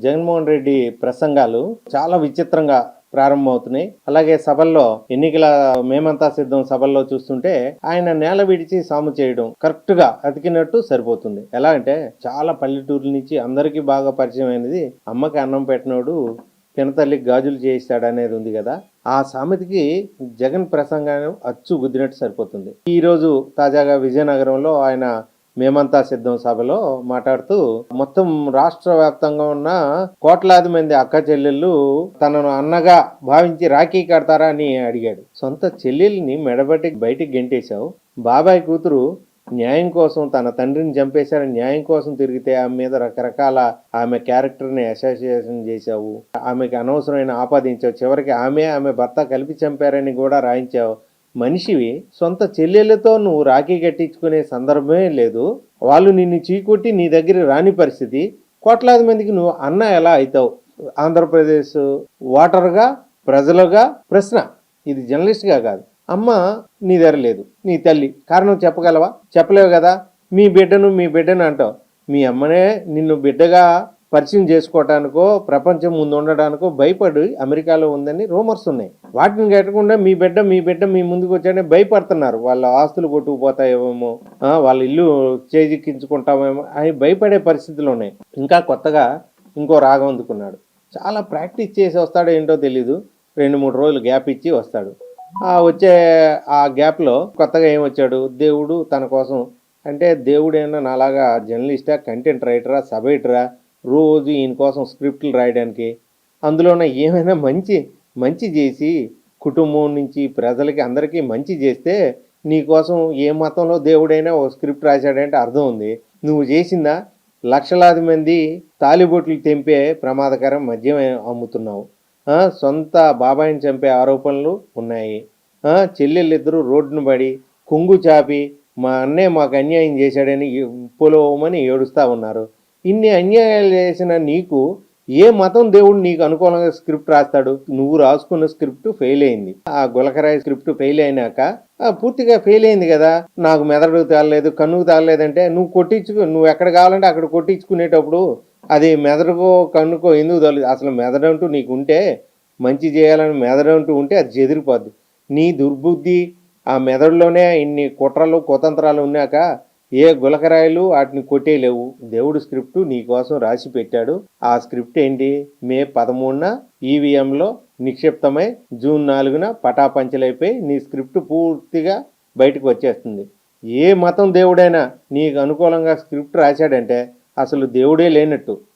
జగన్మోహన్ రెడ్డి ప్రసంగాలు చాలా విచిత్రంగా ప్రారంభమవుతున్నాయి. అలాగే సభల్లో ఎన్నికల మేమంతా సిద్ధం సభల్లో చూస్తుంటే ఆయన నేల విడిచి సాము చేయడం కరెక్ట్ గా అతికినట్టు సరిపోతుంది. ఎలా అంటే చాలా పల్లెటూర్ల నుంచి అందరికీ బాగా పరిచయం అయినది అమ్మకి అన్నం పెట్టినోడు పినతల్లికి గాజులు చేయిస్తాడు అనేది ఉంది కదా. ఆ సామెతకి జగన్ ప్రసంగాన్ని అచ్చు గుద్దినట్టు సరిపోతుంది. ఈ రోజు తాజాగా విజయనగరంలో ఆయన మేమంతా సిద్ధం సభలో మాట్లాడుతూ మొత్తం రాష్ట్ర వ్యాప్తంగా ఉన్న కోట్లాది మంది అక్క చెల్లెళ్ళు తనను అన్నగా భావించి రాఖీ కడతారా అని అడిగాడు. సొంత చెల్లెల్ని మెడబట్టి బయటికి గెంటేశావు. బాబాయ్ కూతురు న్యాయం కోసం తన తండ్రిని చంపేశారని న్యాయం కోసం తిరిగితే ఆమె మీద రకరకాల ఆమె క్యారెక్టర్ని అసోసియేషన్ చేశావు. ఆమెకి అనవసరమైన ఆపాదించావు. చివరికి ఆమె భర్త కలిపి చంపారని కూడా రాయించావు. మనిషివి, సొంత చెల్లెళ్ళతో నువ్వు రాఖీ కట్టించుకునే సందర్భమే లేదు. వాళ్ళు నిన్ను చీకొట్టి నీ దగ్గర రాని పరిస్థితి. కోట్లాది మందికి నువ్వు అన్న ఎలా అవుతావు? ఆంధ్రప్రదేశ్ ఓటర్గా, ప్రజలుగా ప్రశ్న. ఇది జర్నలిస్ట్గా కాదు. అమ్మ నీ దగ్గర లేదు, నీ తల్లి. కారణం చెప్పగలవా? చెప్పలేవు కదా. మీ బిడ్డను అంటావు. మీ అమ్మనే నిన్ను బిడ్డగా పరిచయం చేసుకోవటానికో ప్రపంచం ముందు ఉండడానికో భయపడి అమెరికాలో ఉందని రూమర్స్ ఉన్నాయి. వాటిని కట్టకుండా మీ బిడ్డ మీ ముందుకు వచ్చాడని భయపడుతున్నారు. వాళ్ళ ఆస్తులు కొట్టుకుపోతాయేమో, వాళ్ళ ఇల్లు చేజిక్కించుకుంటామేమో అని భయపడే పరిస్థితులు ఉన్నాయి. ఇంకా కొత్తగా ఇంకో రాగం అందుకున్నాడు. చాలా ప్రాక్టీస్ చేసి వస్తాడో ఏంటో తెలీదు. 2-3 రోజులు గ్యాప్ ఇచ్చి వస్తాడు. వచ్చే ఆ గ్యాప్లో కొత్తగా ఏమొచ్చాడు? దేవుడు తన కోసం అంటే దేవుడైనా నాలాగా జర్నలిస్టా, కంటెంట్ రైటరా, సబైటరా, రోజు ఈయన కోసం స్క్రిప్ట్లు రాయడానికి, అందులోనే ఏమైనా మంచి చేసి కుటుంబం నుంచి ప్రజలకి అందరికీ మంచి చేస్తే నీకోసం ఏ మతంలో దేవుడైనా ఓ స్క్రిప్ట్ రాశాడంటే అర్థం ఉంది. నువ్వు చేసిందా? లక్షలాది మంది తాలిబొట్లు తెంపే ప్రమాదకరం మద్యం అమ్ముతున్నావు. సొంత బాబాయిని చంపే ఆరోపణలు ఉన్నాయి. చెల్లెళ్ళిద్దరూ రోడ్డును పడి కొంగు చాపి మా అన్నయ్య మాకు అన్యాయం చేశాడని పొలవమని ఏడుస్తూ ఉన్నారు. ఇన్ని అన్యాయాలు చేసిన నీకు ఏ మతం దేవుడు నీకు అనుకూలంగా స్క్రిప్ట్ రాస్తాడు? నువ్వు రాసుకున్న స్క్రిప్ట్ ఫెయిల్ అయింది. ఆ గులకరాయి స్క్రిప్ట్ ఫెయిల్ అయినాక పూర్తిగా ఫెయిల్ అయింది కదా. నాకు మెదడు తాగలేదు, కన్నుకు తాగలేదంటే నువ్వు ఎక్కడ కావాలంటే అక్కడ కొట్టించుకునేటప్పుడు అది మెదడుకో కన్నుకో ఎందుకు తగలేదు? అసలు మెదడంటూ నీకు ఉంటే, మంచి చేయాలని మెదడంటూ ఉంటే అది చెదిరిపోద్ది. నీ దుర్బుద్ధి ఆ మెదడులోనే ఇన్ని కుట్రలు కుతంత్రాలు ఉన్నాక ఏ గులకరాయిలు వాటిని కొట్టేయలేవు. దేవుడు స్క్రిప్ట్ నీ కోసం రాసి పెట్టాడు. ఆ స్క్రిప్ట్ ఏంటి? మే 13న ఈవీఎంలో నిక్షిప్తమై జూన్ 4న పటాపంచలైపోయి నీ స్క్రిప్ట్ పూర్తిగా బయటకు వచ్చేస్తుంది. ఏ మతం దేవుడైనా నీకు అనుకూలంగా స్క్రిప్ట్ రాశాడంటే అసలు దేవుడే లేనట్టు.